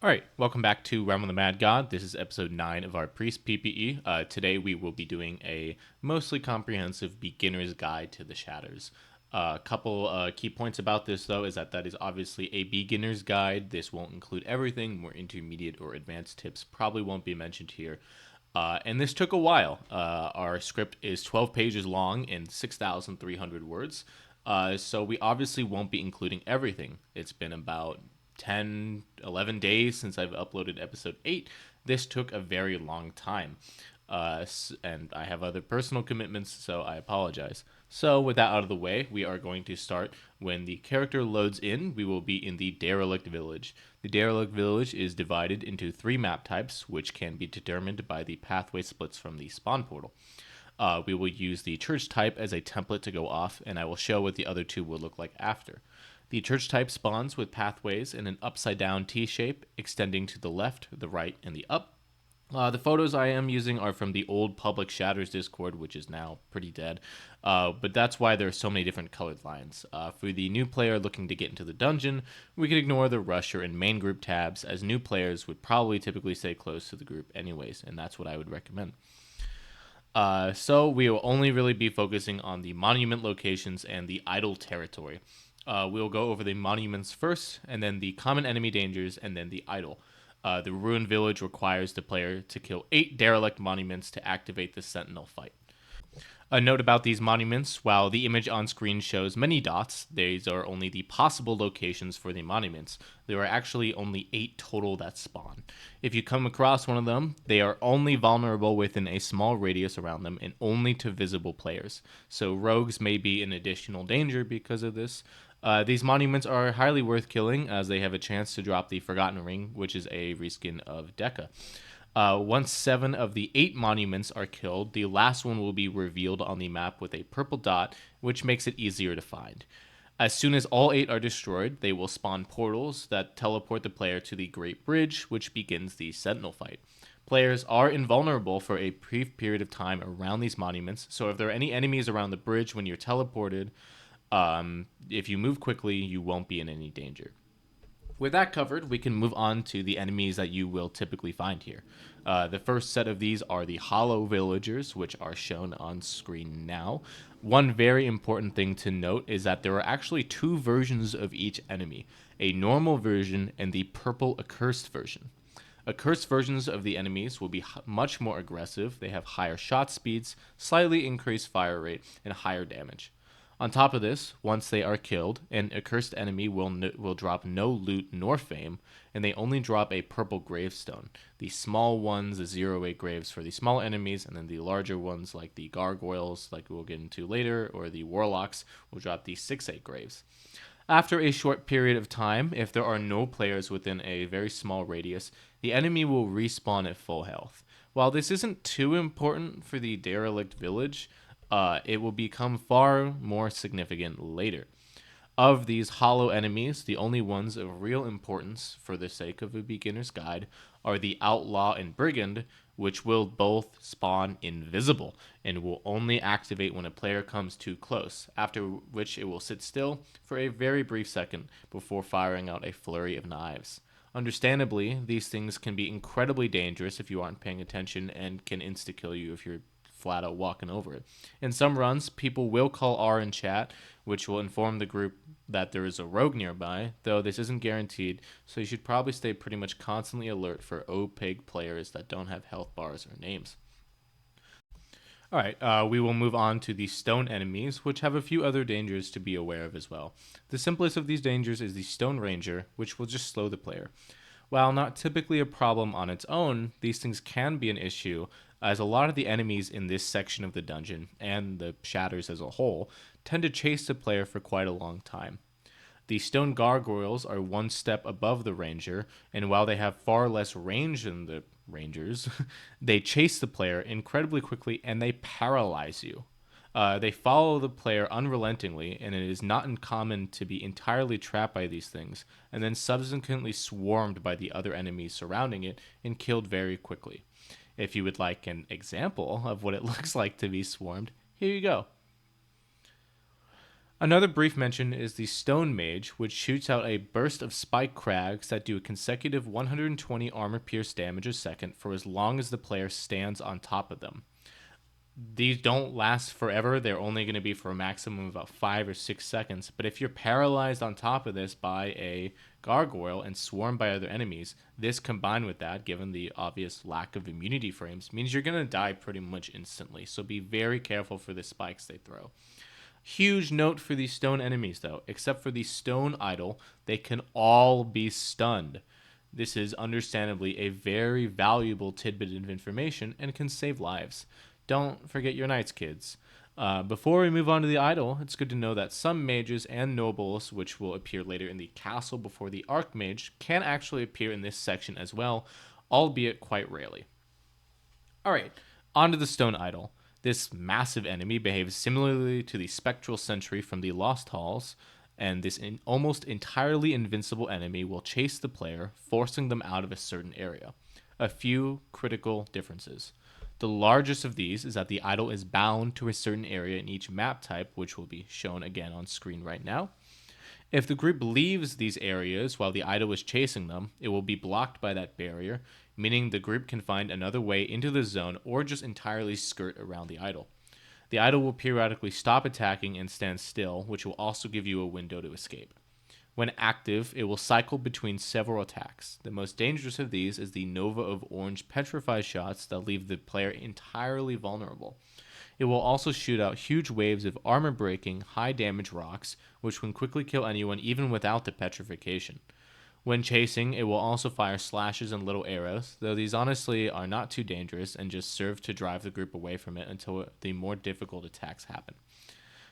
Alright, welcome back to Realm of the Mad God. This is episode 9 of our Priest PPE. Today we will be doing a mostly comprehensive beginner's guide to the Shatters. A couple key points about this though is that is obviously a beginner's guide. This won't include everything. More intermediate or advanced tips probably won't be mentioned here. And this took a while. Our script is 12 pages long and 6,300 words. So we obviously won't be including everything. It's been about 10, 11 days since I've uploaded episode 8. This took a very long time. And I have other personal commitments, so I apologize. So with that out of the way, we are going to start. When the character loads in, we will be in the Derelict Village. The Derelict Village is divided into 3 map types, which can be determined by the pathway splits from the spawn portal. We will use the church type as a template to go off, and I will show what the other 2 will look like after. The church type spawns with pathways in an upside-down T-shape, extending to the left, the right, and the up. The photos I am using are from the old public Shatters Discord, which is now pretty dead, but that's why there are so many different colored lines. For the new player looking to get into the dungeon, we can ignore the rusher and main group tabs, as new players would probably typically stay close to the group anyways, and that's what I would recommend. So we will only really be focusing on the monument locations and the idle territory. We'll go over the monuments first, and then the common enemy dangers, and then the idol. The ruined village requires the player to kill 8 derelict monuments to activate the Sentinel fight. A note about these monuments: while the image on screen shows many dots, these are only the possible locations for the monuments. There are actually only 8 total that spawn. If you come across one of them, they are only vulnerable within a small radius around them and only to visible players. So rogues may be in additional danger because of this. These monuments are highly worth killing, as they have a chance to drop the Forgotten Ring, which is a reskin of Deca. Once 7 of the 8 monuments are killed, the last one will be revealed on the map with a purple dot, which makes it easier to find. As soon as all 8 are destroyed, they will spawn portals that teleport the player to the Great Bridge, which begins the Sentinel fight. Players are invulnerable for a brief period of time around these monuments, so if there are any enemies around the bridge when you're teleported, if you move quickly, you won't be in any danger. With that covered, we can move on to the enemies that you will typically find here. The first set of these are the hollow villagers, which are shown on screen now. One very important thing to note is that there are actually 2 versions of each enemy, a normal version and the purple accursed version. Accursed versions of the enemies will be much more aggressive. They have higher shot speeds, slightly increased fire rate, and higher damage. On top of this, once they are killed, an accursed enemy will drop no loot nor fame, and they only drop a purple gravestone. The small ones, the 0-8 graves for the small enemies, and then the larger ones like the gargoyles, like we'll get into later, or the warlocks, will drop the 6-8 graves. After a short period of time, if there are no players within a very small radius, the enemy will respawn at full health. While this isn't too important for the Derelict Village, it will become far more significant later. Of these hollow enemies, the only ones of real importance for the sake of a beginner's guide are the Outlaw and Brigand, which will both spawn invisible and will only activate when a player comes too close, after which it will sit still for a very brief second before firing out a flurry of knives. Understandably, these things can be incredibly dangerous if you aren't paying attention and can insta-kill you if you're flat out walking over it. In some runs, people will call R in chat, which will inform the group that there is a rogue nearby, though this isn't guaranteed, so you should probably stay pretty much constantly alert for opaque players that don't have health bars or names. Alright, we will move on to the stone enemies, which have a few other dangers to be aware of as well. The simplest of these dangers is the Stone Ranger, which will just slow the player. While not typically a problem on its own, these things can be an issue, as a lot of the enemies in this section of the dungeon, and the Shatters as a whole, tend to chase the player for quite a long time. The stone gargoyles are one step above the ranger, and while they have far less range than the rangers, they chase the player incredibly quickly and they paralyze you. They follow the player unrelentingly, and it is not uncommon to be entirely trapped by these things, and then subsequently swarmed by the other enemies surrounding it and killed very quickly. If you would like an example of what it looks like to be swarmed, here you go. Another brief mention is the Stone Mage, which shoots out a burst of spike crags that do a consecutive 120 armor pierce damage a second for as long as the player stands on top of them. These don't last forever. They're only going to be for a maximum of about 5 or 6 seconds. But if you're paralyzed on top of this by a gargoyle and swarmed by other enemies, this combined with that, given the obvious lack of immunity frames, means you're going to die pretty much instantly. So be very careful for the spikes they throw. Huge note for these stone enemies, though. Except for the stone idol, they can all be stunned. This is understandably a very valuable tidbit of information and can save lives. Don't forget your knights, kids. Before we move on to the idol, it's good to know that some mages and nobles, which will appear later in the castle before the Archmage, can actually appear in this section as well, albeit quite rarely. Alright, on to the stone idol. This massive enemy behaves similarly to the spectral sentry from the Lost Halls, and this almost entirely invincible enemy will chase the player, forcing them out of a certain area. A few critical differences. The largest of these is that the idol is bound to a certain area in each map type, which will be shown again on screen right now. If the group leaves these areas while the idol is chasing them, it will be blocked by that barrier, meaning the group can find another way into the zone or just entirely skirt around the idol. The idol will periodically stop attacking and stand still, which will also give you a window to escape. When active, it will cycle between several attacks. The most dangerous of these is the Nova of Orange Petrify shots that leave the player entirely vulnerable. It will also shoot out huge waves of armor-breaking, high-damage rocks, which can quickly kill anyone even without the petrification. When chasing, it will also fire slashes and little arrows, though these honestly are not too dangerous and just serve to drive the group away from it until the more difficult attacks happen.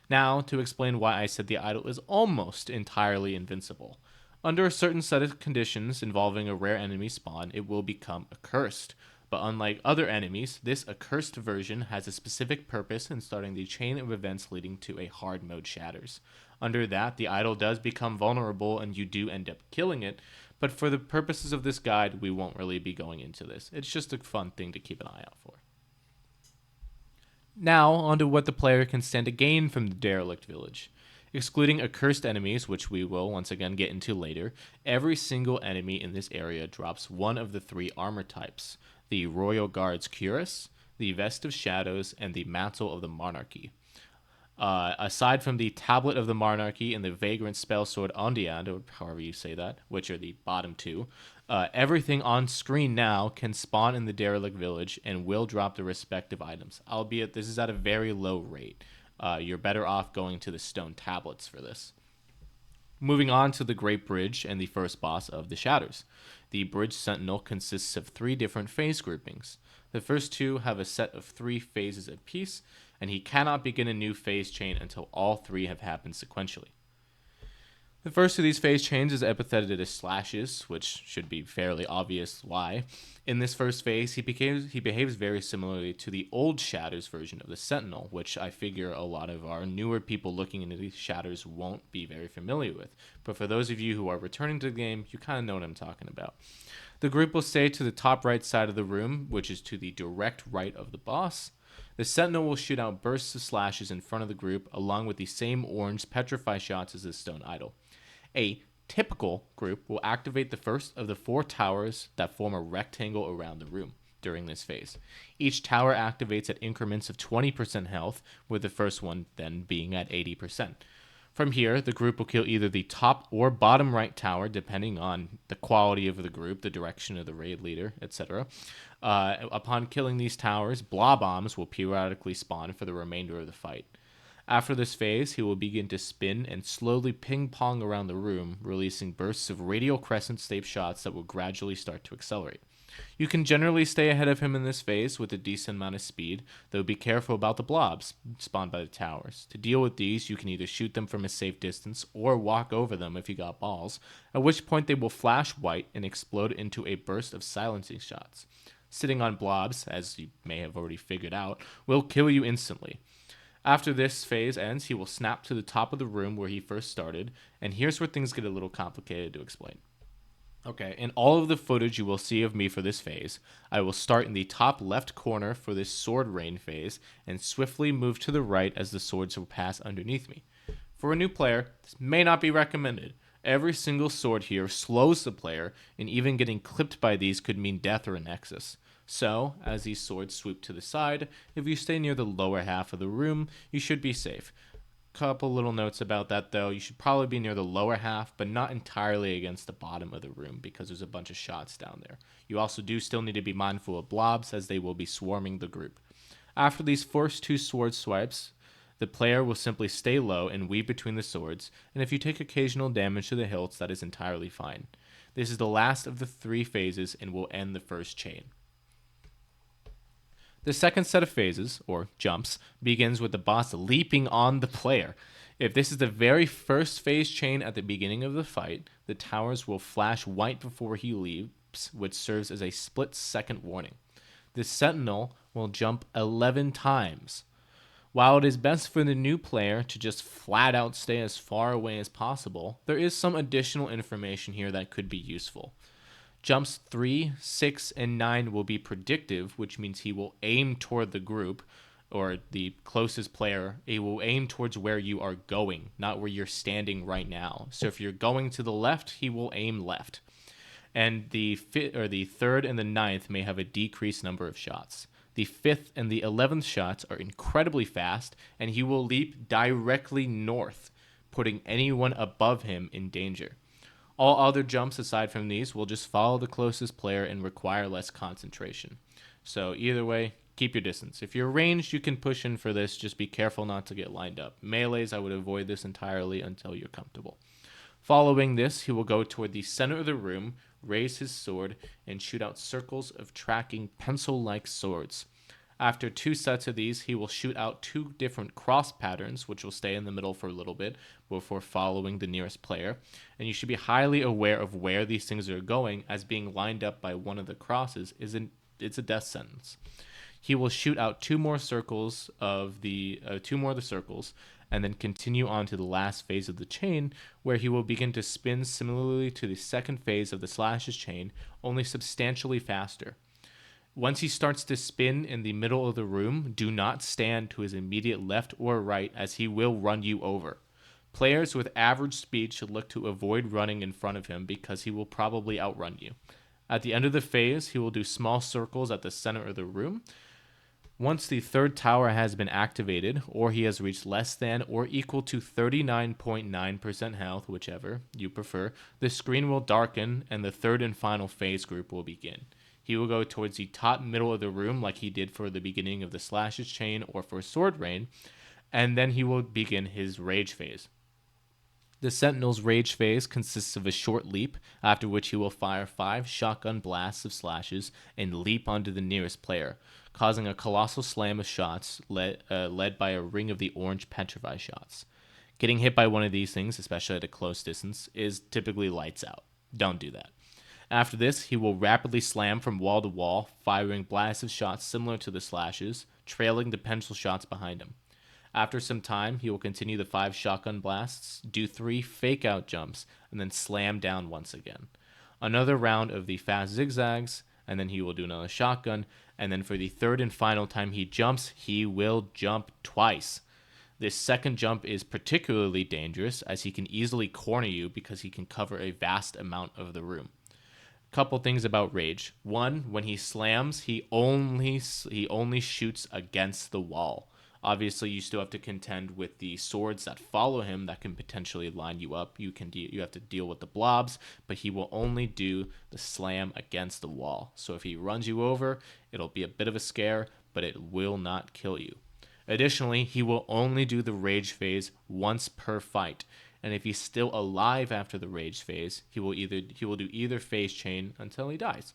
Now, to explain why I said the idol is almost entirely invincible. Under a certain set of conditions involving a rare enemy spawn, it will become accursed. But unlike other enemies, this accursed version has a specific purpose in starting the chain of events leading to a hard mode Shatters. Under that, the idol does become vulnerable and you do end up killing it, but for the purposes of this guide, we won't really be going into this. It's just a fun thing to keep an eye out for. Now, onto what the player can stand to gain from the Derelict village. Excluding accursed enemies, which we will once again get into later, every single enemy in this area drops one of the 3 armor types: the Royal Guard's Cuirass, the Vest of Shadows, and the Mantle of the Monarchy. Aside from the Tablet of the Monarchy and the Vagrant Spellsword Ondiad, or however you say that, which are the bottom 2, everything on screen now can spawn in the Derelict village and will drop the respective items, albeit this is at a very low rate. You're better off going to the stone tablets for this. Moving on to the Great Bridge and the first boss of the Shatters. The Bridge Sentinel consists of 3 different phase groupings. The first 2 have a set of 3 phases apiece, and he cannot begin a new phase chain until all 3 have happened sequentially. The first of these phase chains is epitheted as Slashes, which should be fairly obvious why. In this first phase, he behaves very similarly to the old Shatters version of the Sentinel, which I figure a lot of our newer people looking into these Shatters won't be very familiar with. But for those of you who are returning to the game, you kind of know what I'm talking about. The group will stay to the top right side of the room, which is to the direct right of the boss. The Sentinel will shoot out bursts of slashes in front of the group, along with the same orange petrify shots as the stone idol. A typical group will activate the first of the 4 towers that form a rectangle around the room during this phase. Each tower activates at increments of 20% health, with the first one then being at 80%. From here, the group will kill either the top or bottom right tower, depending on the quality of the group, the direction of the raid leader, etc. Upon killing these towers, Blah Bombs will periodically spawn for the remainder of the fight. After this phase, he will begin to spin and slowly ping-pong around the room, releasing bursts of radial crescent-shaped shots that will gradually start to accelerate. You can generally stay ahead of him in this phase with a decent amount of speed, though be careful about the blobs spawned by the towers. To deal with these, you can either shoot them from a safe distance or walk over them if you got balls, at which point they will flash white and explode into a burst of silencing shots. Sitting on blobs, as you may have already figured out, will kill you instantly. After this phase ends, he will snap to the top of the room where he first started, and here's where things get a little complicated to explain. Okay, in all of the footage you will see of me for this phase, I will start in the top left corner for this sword rain phase, and swiftly move to the right as the swords will pass underneath me. For a new player, this may not be recommended. Every single sword here slows the player, and even getting clipped by these could mean death or a nexus. So, as these swords swoop to the side, if you stay near the lower half of the room, you should be safe. Couple little notes about that though. You should probably be near the lower half, but not entirely against the bottom of the room because there's a bunch of shots down there. You also do still need to be mindful of blobs as they will be swarming the group. After these first two sword swipes, the player will simply stay low and weave between the swords, and if you take occasional damage to the hilts, that is entirely fine. This is the last of the 3 phases and will end the first chain. The second set of phases, or jumps, begins with the boss leaping on the player. If this is the very first phase chain at the beginning of the fight, the towers will flash white before he leaps, which serves as a split-second warning. The Sentinel will jump 11 times. While it is best for the new player to just flat out stay as far away as possible, there is some additional information here that could be useful. Jumps 3, 6, and 9 will be predictive, which means he will aim toward the group, or the closest player. He will aim towards where you are going, not where you're standing right now. So if you're going to the left, he will aim left. And the third and the 9th may have a decreased number of shots. The 5th and the 11th shots are incredibly fast, and he will leap directly north, putting anyone above him in danger. All other jumps aside from these will just follow the closest player and require less concentration. So either way, keep your distance. If you're ranged, you can push in for this. Just be careful not to get lined up. Melees, I would avoid this entirely until you're comfortable. Following this, he will go toward the center of the room, raise his sword, and shoot out circles of tracking pencil-like swords. After 2 sets of these, he will shoot out 2 different cross patterns, which will stay in the middle for a little bit before following the nearest player. And you should be highly aware of where these things are going, as being lined up by one of the crosses it's a death sentence. He will shoot out 2 more circles of the circles, and then continue on to the last phase of the chain, where he will begin to spin similarly to the second phase of the slashes chain, only substantially faster. Once he starts to spin in the middle of the room, do not stand to his immediate left or right, as he will run you over. Players with average speed should look to avoid running in front of him because he will probably outrun you. At the end of the phase, he will do small circles at the center of the room. Once the 3rd tower has been activated, or he has reached less than or equal to 39.9% health, whichever you prefer, the screen will darken and the 3rd and final phase group will begin. He will go towards the top middle of the room like he did for the beginning of the slashes chain or for sword rain, and then he will begin his rage phase. The Sentinel's rage phase consists of a short leap, after which he will fire 5 shotgun blasts of slashes and leap onto the nearest player, causing a colossal slam of shots led by a ring of the orange petrify shots. Getting hit by one of these things, especially at a close distance, is typically lights out. Don't do that. After this, he will rapidly slam from wall to wall, firing blasts of shots similar to the slashes, trailing the pencil shots behind him. After some time, he will continue the 5 shotgun blasts, do 3 fake-out jumps, and then slam down once again. Another round of the fast zigzags, and then he will do another shotgun, and then for the 3rd and final time he jumps, he will jump twice. This second jump is particularly dangerous, as he can easily corner you because he can cover a vast amount of the room. Couple things about rage. 1, when he slams, he only shoots against the wall. Obviously, you still have to contend with the swords that follow him that can potentially line you up. You have to deal with the blobs, but he will only do the slam against the wall. So if he runs you over, it'll be a bit of a scare, but it will not kill you. Additionally, he will only do the rage phase once per fight. And if he's still alive after the rage phase, he will do either phase chain until he dies.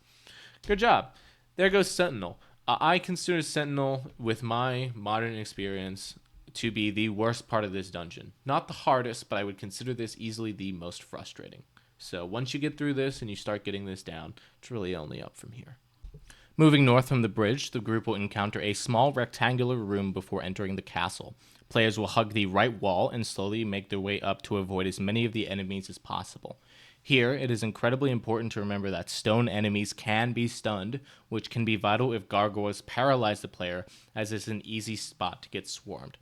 Good job. There goes Sentinel. I consider Sentinel, with my modern experience, to be the worst part of this dungeon. Not the hardest, but I would consider this easily the most frustrating. So once you get through this and you start getting this down, it's really only up from here. Moving north from the bridge, the group will encounter a small rectangular room before entering the castle. Players will hug the right wall and slowly make their way up to avoid as many of the enemies as possible. Here, it is incredibly important to remember that stone enemies can be stunned, which can be vital if gargoyles paralyze the player, as it's an easy spot to get swarmed.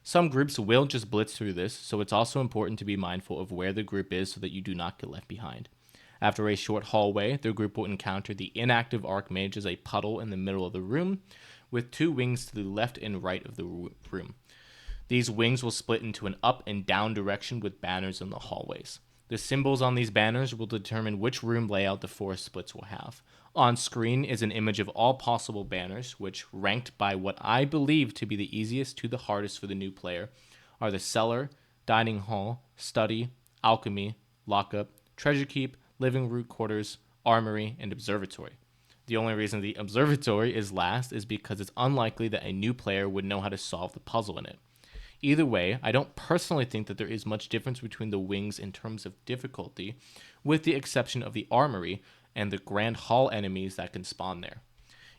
Some groups will just blitz through this, so it's also important to be mindful of where the group is so that you do not get left behind. After a short hallway, the group will encounter the inactive Archmage as a puddle in the middle of the room, with 2 wings to the left and right of the room. These wings will split into an up and down direction with banners in the hallways. The symbols on these banners will determine which room layout the 4 splits will have. On screen is an image of all possible banners, which, ranked by what I believe to be the easiest to the hardest for the new player, are the cellar, dining hall, study, alchemy, lockup, treasure keep, living room quarters, armory, and observatory. The only reason the observatory is last is because it's unlikely that a new player would know how to solve the puzzle in it. Either way, I don't personally think that there is much difference between the wings in terms of difficulty, with the exception of the armory and the Grand Hall enemies that can spawn there.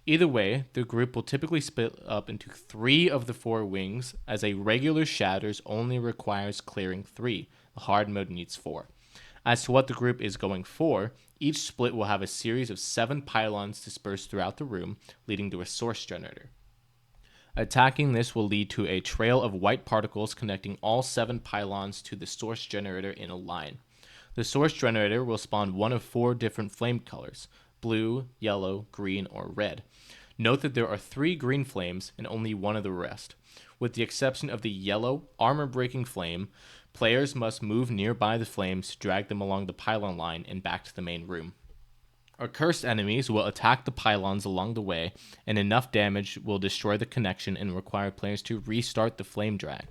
Either way, the group will typically split up into 3 of the 4 wings, as a regular Shatters only requires clearing 3. The hard mode needs 4. As to what the group is going for, each split will have a series of 7 pylons dispersed throughout the room, leading to a source generator. Attacking this will lead to a trail of white particles connecting all 7 pylons to the source generator in a line. The source generator will spawn one of 4 different flame colors: blue, yellow, green, or red. Note that there are 3 green flames and only 1 of the rest. With the exception of the yellow, armor-breaking flame, players must move nearby the flames to drag them along the pylon line and back to the main room. Accursed enemies will attack the pylons along the way, and enough damage will destroy the connection and require players to restart the flame drag.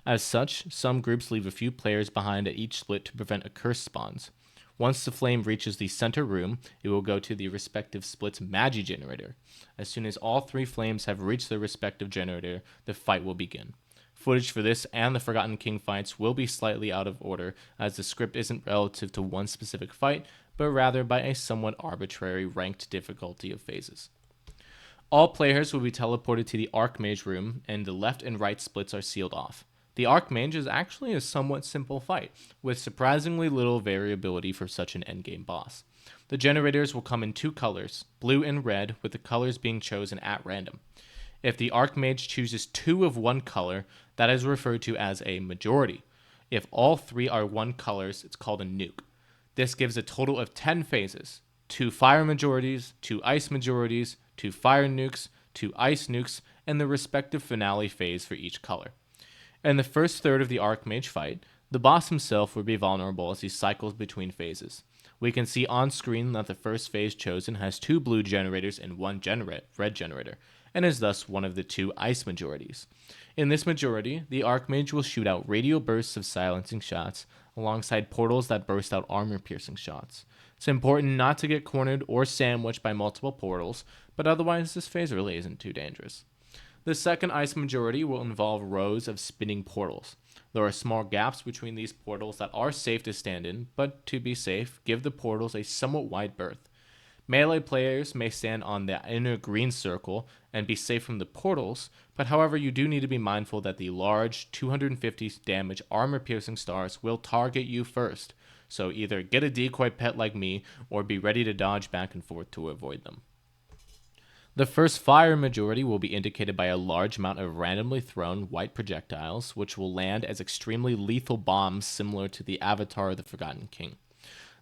As such, some groups leave a few players behind at each split to prevent accursed spawns. Once the flame reaches the center room, it will go to the respective split's magi generator. As soon as all 3 flames have reached their respective generator, the fight will begin. Footage for this and the Forgotten King fights will be slightly out of order, as the script isn't relative to one specific fight, but rather by a somewhat arbitrary ranked difficulty of phases. All players will be teleported to the Archmage room, and the left and right splits are sealed off. The Archmage is actually a somewhat simple fight, with surprisingly little variability for such an endgame boss. The generators will come in 2 colors, blue and red, with the colors being chosen at random. If the Archmage chooses 2 of one color, that is referred to as a majority. If all 3 are one colors, it's called a nuke. This gives a total of 10 phases: 2 fire majorities, 2 ice majorities, 2 fire nukes, 2 ice nukes, and the respective finale phase for each color. In the first third of the Archmage fight, the boss himself will be vulnerable as he cycles between phases. We can see on screen that the first phase chosen has 2 blue generators and 1 red generator, and is thus one of the 2 ice majorities. In this majority, the Archmage will shoot out radial bursts of silencing shots, alongside portals that burst out armor-piercing shots. It's important not to get cornered or sandwiched by multiple portals, but otherwise this phase really isn't too dangerous. The second ice majority will involve rows of spinning portals. There are small gaps between these portals that are safe to stand in, but to be safe, give the portals a somewhat wide berth. Melee players may stand on the inner green circle and be safe from the portals, but however you do need to be mindful that the large 250 damage armor-piercing stars will target you first, so either get a decoy pet like me or be ready to dodge back and forth to avoid them. The first fire majority will be indicated by a large amount of randomly thrown white projectiles, which will land as extremely lethal bombs similar to the Avatar of the Forgotten King.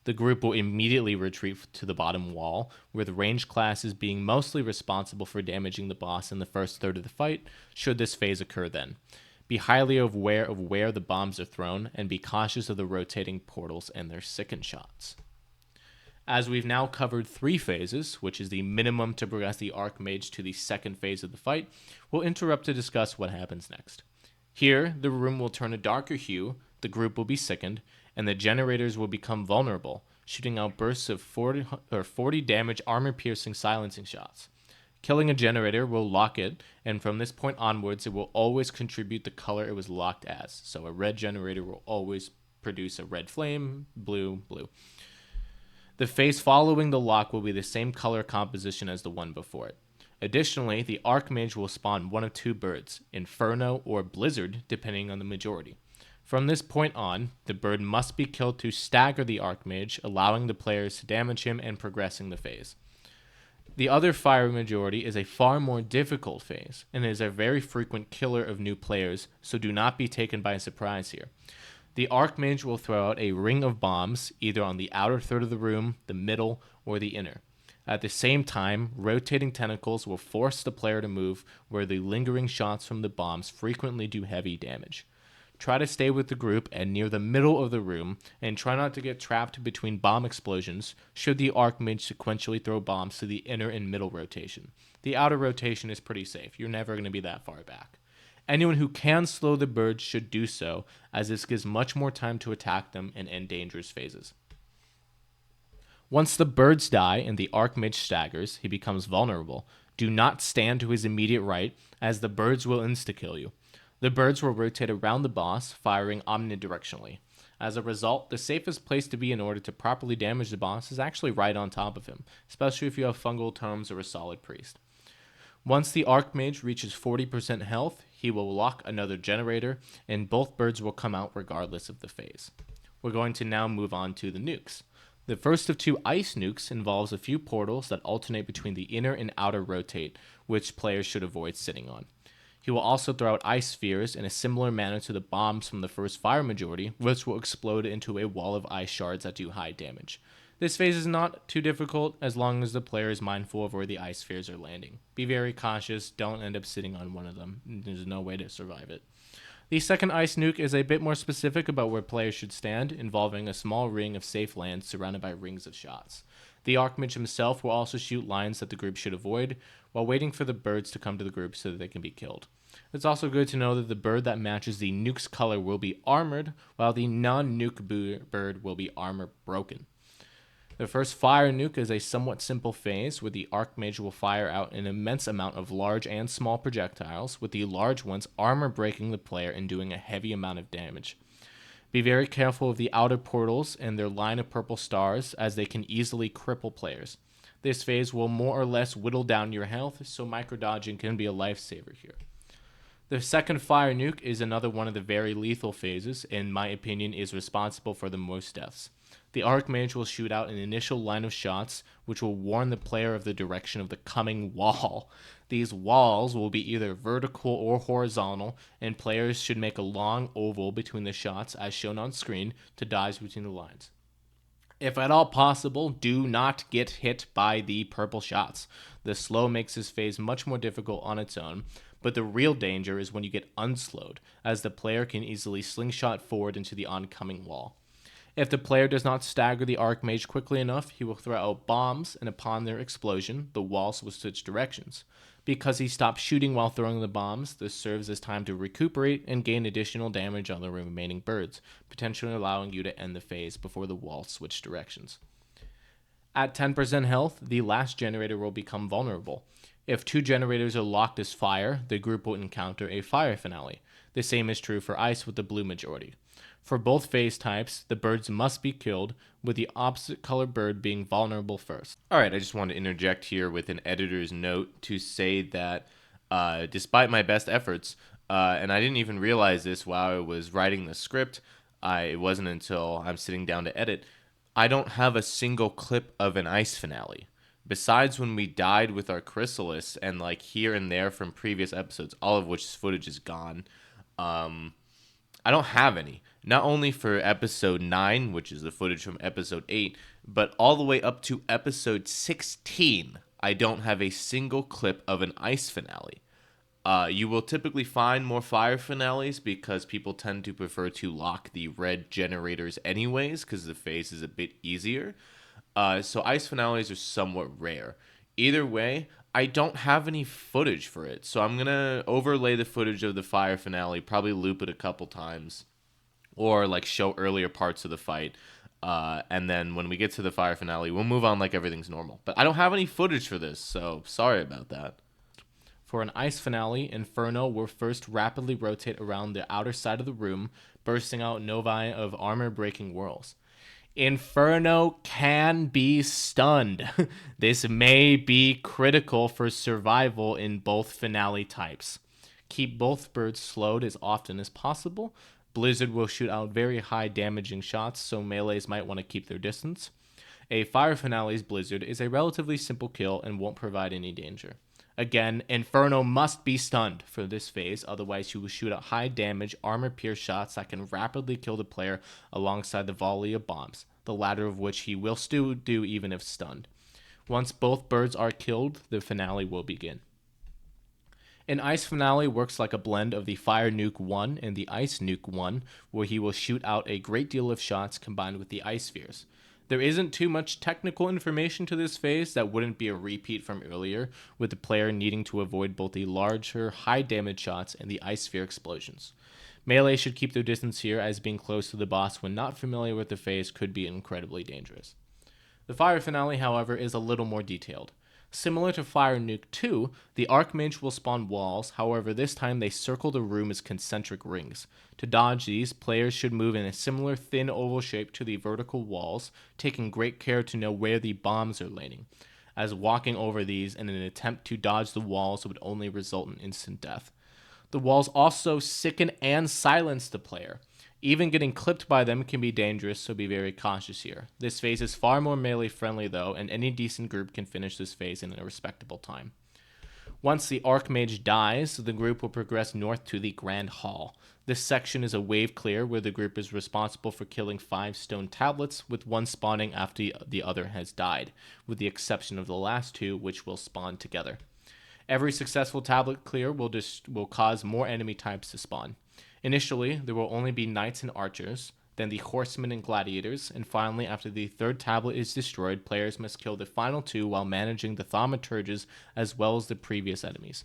The group will immediately retreat to the bottom wall, with ranged classes being mostly responsible for damaging the boss in the first third of the fight, should this phase occur then. Be highly aware of where the bombs are thrown, and be cautious of the rotating portals and their sicken shots. As we've now covered 3 phases, which is the minimum to progress the Archmage to the second phase of the fight, we'll interrupt to discuss what happens next. Here, the room will turn a darker hue, the group will be sickened, and the generators will become vulnerable, shooting out bursts of 40 damage armor-piercing silencing shots. Killing a generator will lock it, and from this point onwards, it will always contribute the color it was locked as. So a red generator will always produce a red flame, blue, blue. The phase following the lock will be the same color composition as the one before it. Additionally, the Archmage will spawn one of 2 birds, Inferno or Blizzard, depending on the majority. From this point on, the bird must be killed to stagger the Archmage, allowing the players to damage him and progressing the phase. The other fire majority is a far more difficult phase, and is a very frequent killer of new players, so do not be taken by surprise here. The Archmage will throw out a ring of bombs, either on the outer third of the room, the middle, or the inner. At the same time, rotating tentacles will force the player to move, where the lingering shots from the bombs frequently do heavy damage. Try to stay with the group and near the middle of the room, and try not to get trapped between bomb explosions should the Archmage sequentially throw bombs to the inner and middle rotation. The outer rotation is pretty safe, you're never going to be that far back. Anyone who can slow the birds should do so, as this gives much more time to attack them and end dangerous phases. Once the birds die and the Archmage staggers, he becomes vulnerable. Do not stand to his immediate right, as the birds will insta-kill you. The birds will rotate around the boss, firing omnidirectionally. As a result, the safest place to be in order to properly damage the boss is actually right on top of him, especially if you have fungal tomes or a solid priest. Once the Archmage reaches 40% health, he will lock another generator, and both birds will come out regardless of the phase. We're going to now move on to the nukes. The first of two ice nukes involves a few portals that alternate between the inner and outer rotate, which players should avoid sitting on. He will also throw out ice spheres in a similar manner to the bombs from the first fire majority, which will explode into a wall of ice shards that do high damage. This phase is not too difficult as long as the player is mindful of where the ice spheres are landing. Be very cautious, don't end up sitting on one of them. There's no way to survive it. The second ice nuke is a bit more specific about where players should stand, involving a small ring of safe land surrounded by rings of shots. The Archmage himself will also shoot lines that the group should avoid, while waiting for the birds to come to the group so that they can be killed. It's also good to know that the bird that matches the nuke's color will be armored, while the non-nuke bird will be armor broken. The first fire nuke is a somewhat simple phase where the Archmage will fire out an immense amount of large and small projectiles, with the large ones armor breaking the player and doing a heavy amount of damage. Be very careful of the outer portals and their line of purple stars, as they can easily cripple players. This phase will more or less whittle down your health, so micrododging can be a lifesaver here. The second fire nuke is another one of the very lethal phases, and in my opinion is responsible for the most deaths. The Archmage will shoot out an initial line of shots, which will warn the player of the direction of the coming wall. These walls will be either vertical or horizontal, and players should make a long oval between the shots, as shown on screen, to dodge between the lines. If at all possible, do not get hit by the purple shots. The slow makes this phase much more difficult on its own, but the real danger is when you get unslowed, as the player can easily slingshot forward into the oncoming wall. If the player does not stagger the Archmage quickly enough, he will throw out bombs, and upon their explosion, the walls will switch directions. Because he stopped shooting while throwing the bombs, this serves as time to recuperate and gain additional damage on the remaining birds, potentially allowing you to end the phase before the walls switch directions. At 10% health, the last generator will become vulnerable. If two generators are locked as fire, the group will encounter a fire finale. The same is true for ice with the blue majority. For both phase types, the birds must be killed, with the opposite color bird being vulnerable first. Alright, I just want to interject here with an editor's note to say that despite my best efforts, and I didn't even realize this while I was writing the script, it wasn't until I'm sitting down to edit, I don't have a single clip of an ice finale. Besides when we died with our chrysalis and like here and there from previous episodes, all of which footage is gone, I don't have any. Not only for episode 9, which is the footage from episode 8, but all the way up to episode 16, I don't have a single clip of an ice finale. You will typically find more fire finales because people tend to prefer to lock the red generators anyways because the phase is a bit easier. So ice finales are somewhat rare. Either way, I don't have any footage for it, so I'm going to overlay the footage of the fire finale, probably loop it a couple times, or like show earlier parts of the fight, and then when we get to the fire finale, we'll move on like everything's normal. But I don't have any footage for this, so sorry about that. For an ice finale, Inferno will first rapidly rotate around the outer side of the room, bursting out novae of armor-breaking whirls. Inferno can be stunned. This may be critical for survival in both finale types. Keep both birds slowed as often as possible. Blizzard will shoot out very high damaging shots, so melees might want to keep their distance. A Fire Finale's Blizzard is a relatively simple kill and won't provide any danger. Again, Inferno must be stunned for this phase, otherwise he will shoot out high damage, armor-pierce shots that can rapidly kill the player alongside the volley of bombs, the latter of which he will still do even if stunned. Once both birds are killed, the finale will begin. An Ice Finale works like a blend of the Fire Nuke 1 and the Ice Nuke 1, where he will shoot out a great deal of shots combined with the Ice Spheres. There isn't too much technical information to this phase that wouldn't be a repeat from earlier, with the player needing to avoid both the larger, high damage shots and the Ice Sphere explosions. Melee should keep their distance here, as being close to the boss when not familiar with the phase could be incredibly dangerous. The Fire Finale, however, is a little more detailed. Similar to Fire Nuke 2, the Archmage will spawn walls, however this time they circle the room as concentric rings. To dodge these, players should move in a similar thin oval shape to the vertical walls, taking great care to know where the bombs are landing, as walking over these in an attempt to dodge the walls would only result in instant death. The walls also sicken and silence the player. Even getting clipped by them can be dangerous, so be very cautious here. This phase is far more melee friendly though, and any decent group can finish this phase in a respectable time. Once the Archmage dies, the group will progress north to the Grand Hall. This section is a wave clear where the group is responsible for killing 5 stone tablets, with one spawning after the other has died, with the exception of the last 2, which will spawn together. Every successful tablet clear will cause more enemy types to spawn. Initially, there will only be knights and archers, then the horsemen and gladiators, and finally, after the 3rd tablet is destroyed, players must kill the final 2 while managing the thaumaturges as well as the previous enemies.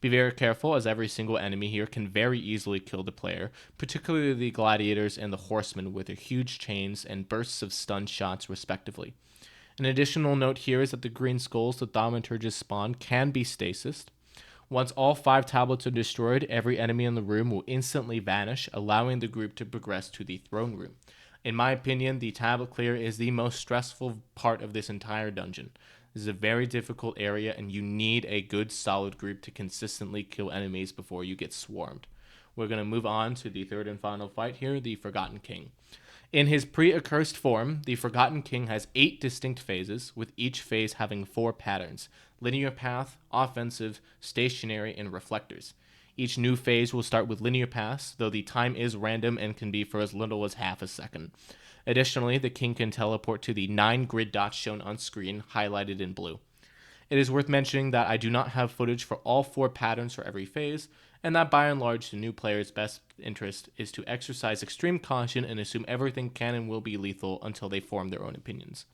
Be very careful, as every single enemy here can very easily kill the player, particularly the gladiators and the horsemen with their huge chains and bursts of stun shots respectively. An additional note here is that the green skulls the thaumaturges spawn can be stasis. Once all 5 tablets are destroyed, every enemy in the room will instantly vanish, allowing the group to progress to the throne room. In my opinion, the tablet clear is the most stressful part of this entire dungeon. This is a very difficult area, and you need a good solid group to consistently kill enemies before you get swarmed. We're going to move on to the 3rd and final fight here, the Forgotten King. In his pre-accursed form, the Forgotten King has 8 distinct phases, with each phase having 4 patterns: linear path, offensive, stationary, and reflectors. Each new phase will start with linear paths, though the time is random and can be for as little as half a second. Additionally, the king can teleport to the 9 grid dots shown on screen, highlighted in blue. It is worth mentioning that I do not have footage for all 4 patterns for every phase, and that by and large the new player's best interest is to exercise extreme caution and assume everything can and will be lethal until they form their own opinions.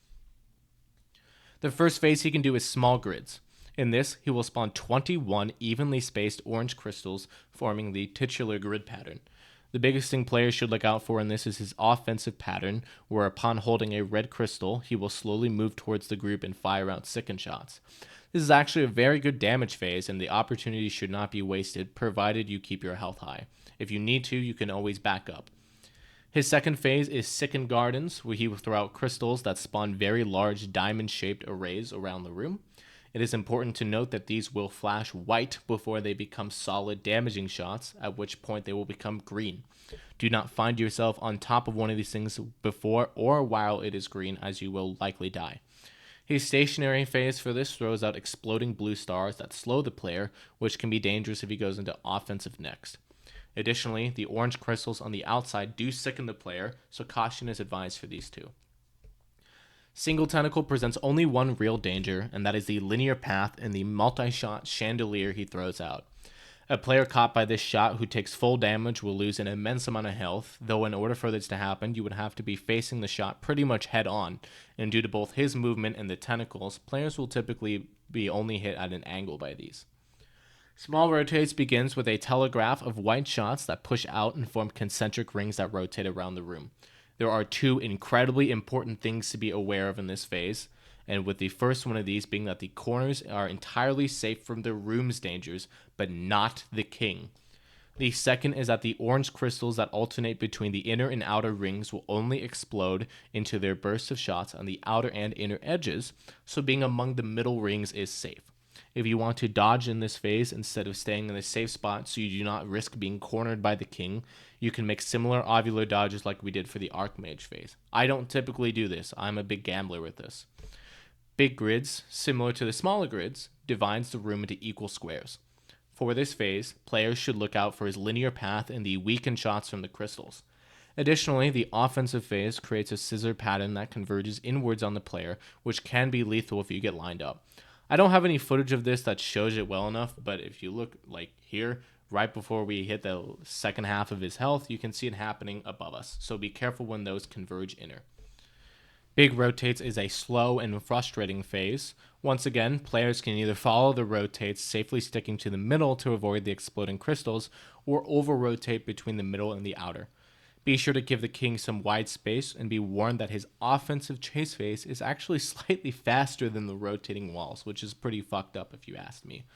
The first phase he can do is small grids. In this, he will spawn 21 evenly spaced orange crystals, forming the titular grid pattern. The biggest thing players should look out for in this is his offensive pattern, where upon holding a red crystal, he will slowly move towards the group and fire out sicken shots. This is actually a very good damage phase, and the opportunity should not be wasted, provided you keep your health high. If you need to, you can always back up. His second phase is Sicken Gardens, where he will throw out crystals that spawn very large diamond-shaped arrays around the room. It is important to note that these will flash white before they become solid damaging shots, at which point they will become green. Do not find yourself on top of one of these things before or while it is green, as you will likely die. His stationary phase for this throws out exploding blue stars that slow the player, which can be dangerous if he goes into offensive next. Additionally, the orange crystals on the outside do sicken the player, so caution is advised for these 2. Single Tentacle presents only one real danger, and that is the linear path and the multi-shot chandelier he throws out. A player caught by this shot who takes full damage will lose an immense amount of health, though in order for this to happen, you would have to be facing the shot pretty much head on, and due to both his movement and the tentacles, players will typically be only hit at an angle by these. Small Rotates begins with a telegraph of white shots that push out and form concentric rings that rotate around the room. There are 2 incredibly important things to be aware of in this phase, and with the first one of these being that the corners are entirely safe from the room's dangers, but not the king. The second is that the orange crystals that alternate between the inner and outer rings will only explode into their bursts of shots on the outer and inner edges, so being among the middle rings is safe. If you want to dodge in this phase instead of staying in a safe spot so you do not risk being cornered by the king, you can make similar ovular dodges like we did for the Archmage phase. I don't typically do this. I'm a big gambler with this. Big grids, similar to the smaller grids, divides the room into equal squares. For this phase, players should look out for his linear path and the weakened shots from the crystals. Additionally, the offensive phase creates a scissor pattern that converges inwards on the player, which can be lethal if you get lined up. I don't have any footage of this that shows it well enough, but if you look like here, right before we hit the second half of his health, you can see it happening above us, so be careful when those converge inner. Big rotates is a slow and frustrating phase. Once again, players can either follow the rotates, safely sticking to the middle to avoid the exploding crystals, or over-rotate between the middle and the outer. Be sure to give the king some wide space and be warned that his offensive chase phase is actually slightly faster than the rotating walls, which is pretty fucked up if you ask me.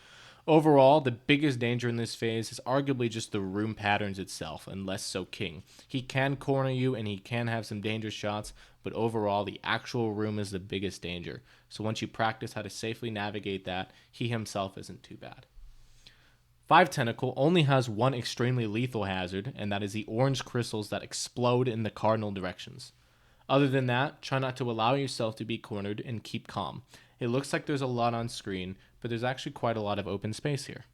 Overall, the biggest danger in this phase is arguably just the room patterns itself, and less so king. He can corner you and he can have some dangerous shots, but overall the actual room is the biggest danger. So once you practice how to safely navigate that, he himself isn't too bad. 5 Tentacle only has one extremely lethal hazard, and that is the orange crystals that explode in the cardinal directions. Other than that, try not to allow yourself to be cornered and keep calm. It looks like there's a lot on screen, but there's actually quite a lot of open space here.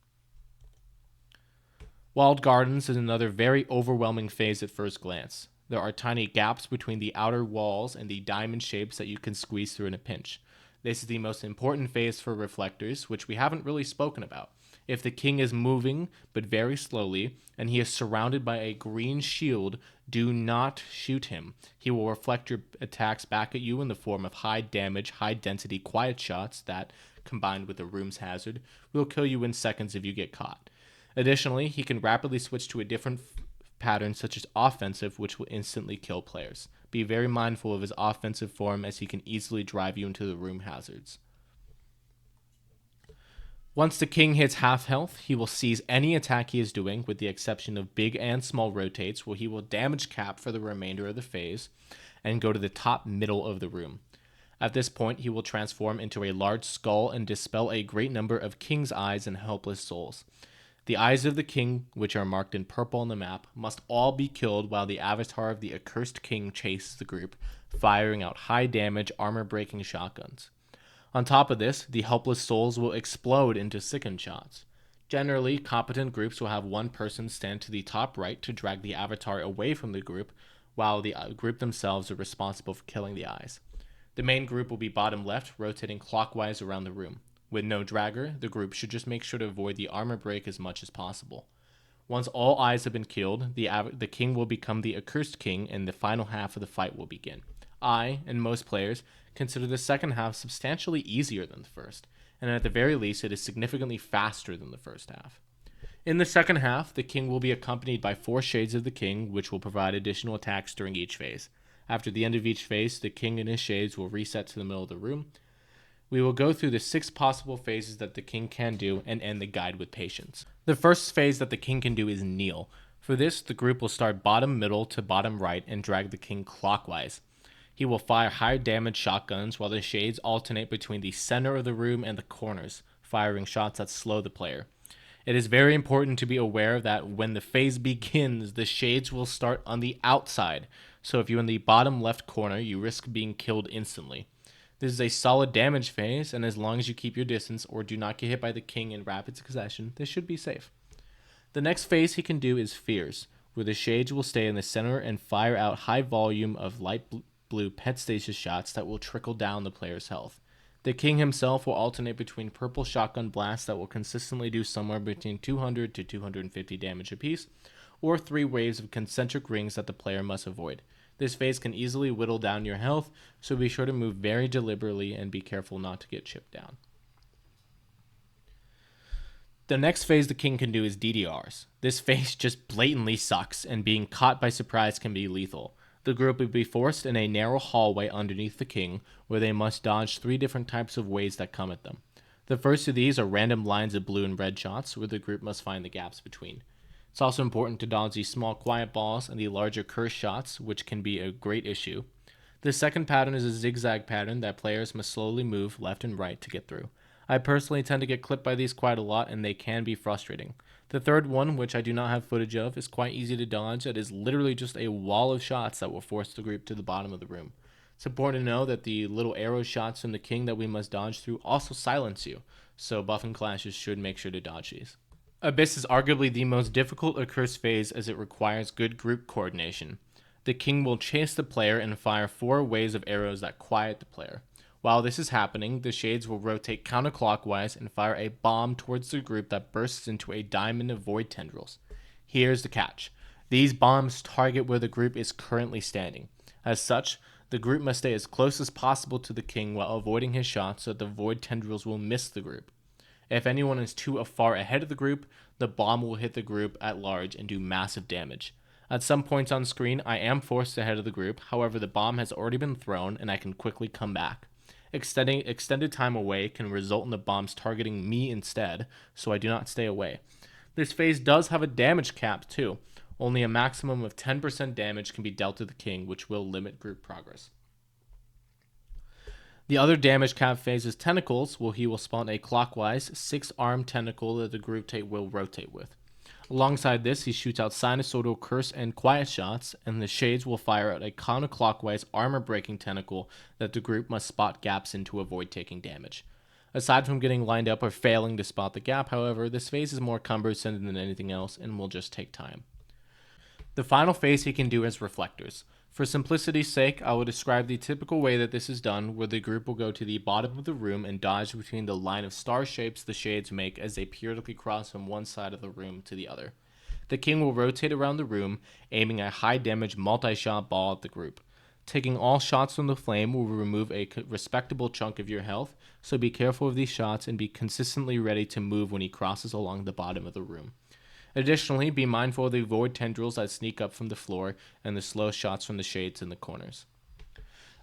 Walled Gardens is another very overwhelming phase at first glance. There are tiny gaps between the outer walls and the diamond shapes that you can squeeze through in a pinch. This is the most important phase for reflectors, which we haven't really spoken about. If the king is moving, but very slowly, and he is surrounded by a green shield, do not shoot him. He will reflect your attacks back at you in the form of high damage, high density, quiet shots that, combined with the room's hazard, will kill you in seconds if you get caught. Additionally, he can rapidly switch to a different pattern such as offensive, which will instantly kill players. Be very mindful of his offensive form as he can easily drive you into the room hazards. Once the king hits half health, he will seize any attack he is doing, with the exception of big and small rotates, where he will damage cap for the remainder of the phase, and go to the top middle of the room. At this point, he will transform into a large skull and dispel a great number of king's eyes and helpless souls. The eyes of the king, which are marked in purple on the map, must all be killed while the avatar of the Accursed King chases the group, firing out high damage, armor-breaking shotguns. On top of this, the helpless souls will explode into sickened shots. Generally, competent groups will have one person stand to the top right to drag the avatar away from the group, while the group themselves are responsible for killing the eyes. The main group will be bottom left, rotating clockwise around the room. With no dragger, the group should just make sure to avoid the armor break as much as possible. Once all eyes have been killed, the king will become the Accursed King, and the final half of the fight will begin. I, and most players, consider the second half substantially easier than the first, and at the very least it is significantly faster than the first half. In the second half, the king will be accompanied by 4 shades of the king, which will provide additional attacks during each phase. After the end of each phase, the king and his shades will reset to the middle of the room. We will go through the 6 possible phases that the king can do and end the guide with patience. The first phase that the king can do is kneel. For this, the group will start bottom middle to bottom right and drag the king clockwise. He will fire high damage shotguns while the shades alternate between the center of the room and the corners, firing shots that slow the player. It is very important to be aware that when the phase begins, the shades will start on the outside, so if you're in the bottom left corner, you risk being killed instantly. This is a solid damage phase, and as long as you keep your distance or do not get hit by the king in rapid succession, this should be safe. The next phase he can do is Fears, where the shades will stay in the center and fire out high volume of light blue pet stasis shots that will trickle down the player's health. The king himself will alternate between purple shotgun blasts that will consistently do somewhere between 200 to 250 damage apiece, or 3 waves of concentric rings that the player must avoid. This phase can easily whittle down your health, so be sure to move very deliberately and be careful not to get chipped down. The next phase the king can do is DDRs. This phase just blatantly sucks, and being caught by surprise can be lethal. The group will be forced in a narrow hallway underneath the king, where they must dodge 3 different types of waves that come at them. The first of these are random lines of blue and red shots, where the group must find the gaps between. It's also important to dodge the small quiet balls and the larger curse shots, which can be a great issue. The second pattern is a zigzag pattern that players must slowly move left and right to get through. I personally tend to get clipped by these quite a lot, and they can be frustrating. The third one, which I do not have footage of, is quite easy to dodge. It is literally just a wall of shots that will force the group to the bottom of the room. It's important to know that the little arrow shots from the king that we must dodge through also silence you, so buff and clashes should make sure to dodge these. Abyss is arguably the most difficult Accursed phase as it requires good group coordination. The king will chase the player and fire 4 waves of arrows that quiet the player. While this is happening, the shades will rotate counterclockwise and fire a bomb towards the group that bursts into a diamond of void tendrils. Here's the catch. These bombs target where the group is currently standing. As such, the group must stay as close as possible to the king while avoiding his shots so that the void tendrils will miss the group. If anyone is too far ahead of the group, the bomb will hit the group at large and do massive damage. At some points on screen, I am forced ahead of the group, however the bomb has already been thrown and I can quickly come back. Extended time away can result in the bombs targeting me instead, so I do not stay away. This phase does have a damage cap too. Only a maximum of 10% damage can be dealt to the king, which will limit group progress. The other damage cap phase is Tentacles, where he will spawn a clockwise 6-armed tentacle that the group will rotate with. Alongside this, he shoots out sinusoidal curse and quiet shots, and the shades will fire out a counterclockwise armor-breaking tentacle that the group must spot gaps in to avoid taking damage. Aside from getting lined up or failing to spot the gap, however, this phase is more cumbersome than anything else and will just take time. The final phase he can do is Reflectors. For simplicity's sake, I will describe the typical way that this is done, where the group will go to the bottom of the room and dodge between the line of star shapes the shades make as they periodically cross from one side of the room to the other. The king will rotate around the room, aiming a high damage multi-shot ball at the group. Taking all shots from the flame will remove a respectable chunk of your health, so be careful of these shots and be consistently ready to move when he crosses along the bottom of the room. Additionally, be mindful of the void tendrils that sneak up from the floor and the slow shots from the shades in the corners.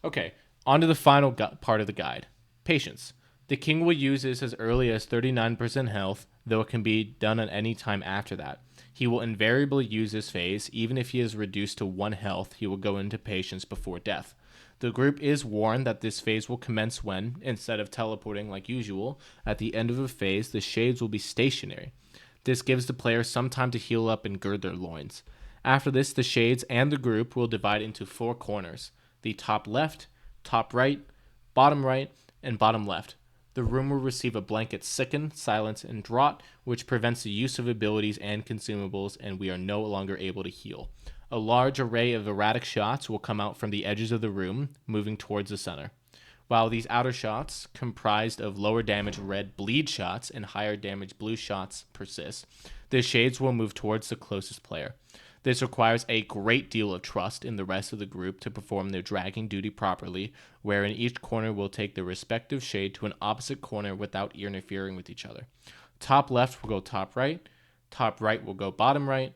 Okay, on to the final part of the guide. Patience. The king will use this as early as 39% health, though it can be done at any time after that. He will invariably use this phase, even if he is reduced to 1 health, he will go into patience before death. The group is warned that this phase will commence when, instead of teleporting like usual, at the end of a phase, the shades will be stationary. This gives the player some time to heal up and gird their loins. After this, the shades and the group will divide into 4 corners: the top left, top right, and bottom left. The room will receive a blanket Sicken, Silence, and Draught, which prevents the use of abilities and consumables, and we are no longer able to heal. A large array of erratic shots will come out from the edges of the room, moving towards the center. While these outer shots, comprised of lower damage red bleed shots and higher damage blue shots, persist, the shades will move towards the closest player. This requires a great deal of trust in the rest of the group to perform their dragging duty properly, wherein each corner will take the respective shade to an opposite corner without interfering with each other. Top left will go top right will go bottom right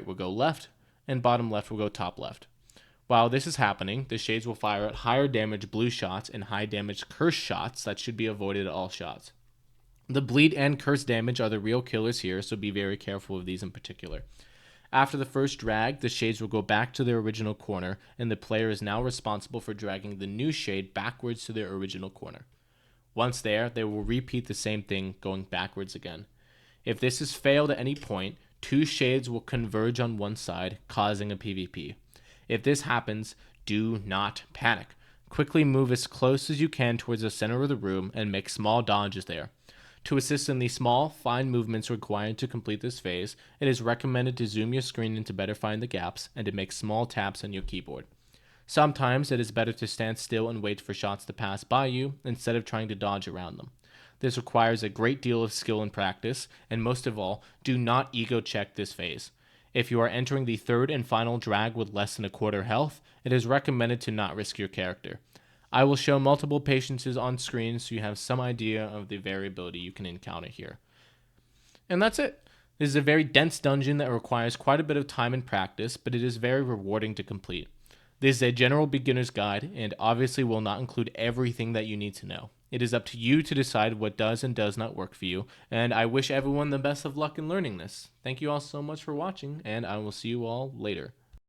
will go left, and bottom left will go top left. While this is happening, the shades will fire out higher damage blue shots and high damage curse shots that should be avoided at all shots. The bleed and curse damage are the real killers here, so be very careful of these in particular. After the first drag, the shades will go back to their original corner, and the player is now responsible for dragging the new shade backwards to their original corner. Once there, they will repeat the same thing, going backwards again. If this has failed at any point, 2 shades will converge on one side, causing a PvP. If this happens, do not panic. Quickly move as close as you can towards the center of the room and make small dodges there. To assist in the small, fine movements required to complete this phase, it is recommended to zoom your screen in to better find the gaps and to make small taps on your keyboard. Sometimes it is better to stand still and wait for shots to pass by you instead of trying to dodge around them. This requires a great deal of skill and practice, and most of all, do not ego check this phase. If you are entering the third and final drag with less than a quarter health, it is recommended to not risk your character. I will show multiple patiences on screen so you have some idea of the variability you can encounter here. And that's it. This is a very dense dungeon that requires quite a bit of time and practice, but it is very rewarding to complete. This is a general beginner's guide, and obviously will not include everything that you need to know. It is up to you to decide what does and does not work for you, and I wish everyone the best of luck in learning this. Thank you all so much for watching, and I will see you all later.